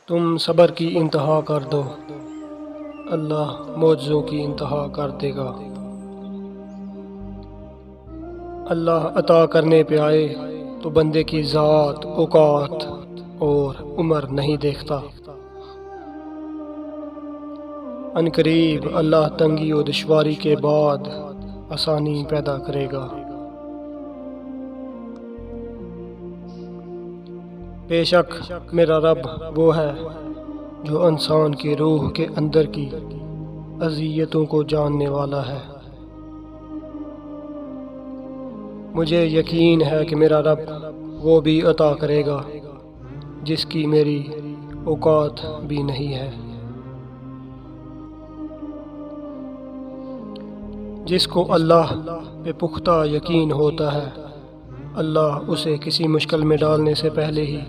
تم صبر کی انتہا کر دو، اللہ معجزوں کی انتہا کر دے گا۔ اللہ عطا کرنے پہ آئے تو بندے کی ذات، اوقات اور عمر نہیں دیکھتا۔ ان قریب اللہ تنگی و دشواری کے بعد آسانی پیدا کرے گا۔ بے شک میرا رب وہ ہے جو انسان کی روح کے اندر کی اذیتوں کو جاننے والا ہے۔ مجھے یقین ہے کہ میرا رب وہ بھی عطا کرے گا جس کی میری اوقات بھی نہیں ہے۔ جس کو اللہ پہ پختہ یقین ہوتا ہے، اللہ اسے کسی مشکل میں ڈالنے سے پہلے ہی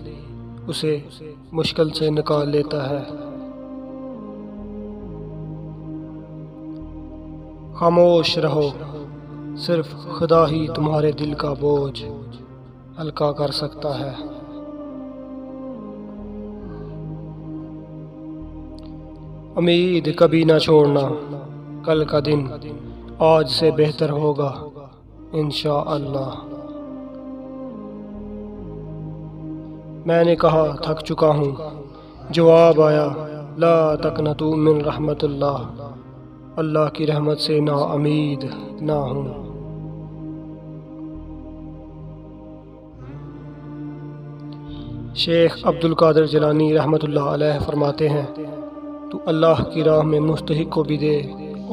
اسے مشکل سے نکال لیتا ہے۔ خاموش رہو، صرف خدا ہی تمہارے دل کا بوجھ ہلکا کر سکتا ہے۔ امید کبھی نہ چھوڑنا، کل کا دن آج سے بہتر ہوگا انشاءاللہ۔ میں نے کہا تھک چکا ہوں، جواب آیا لا تقنطوا من رحمت اللہ، اللہ کی رحمت سے نا امید نہ ہوں۔ شیخ عبد القادر جیلانی رحمۃ اللہ علیہ فرماتے ہیں، تو اللہ کی راہ میں مستحق کو بھی دے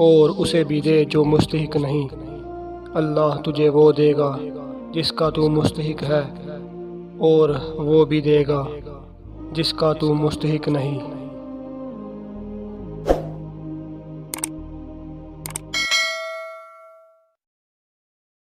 اور اسے بھی دے جو مستحق نہیں، اللہ تجھے وہ دے گا جس کا تو مستحق ہے، اور وہ بھی دے گا جس کا تو مستحق نہیں۔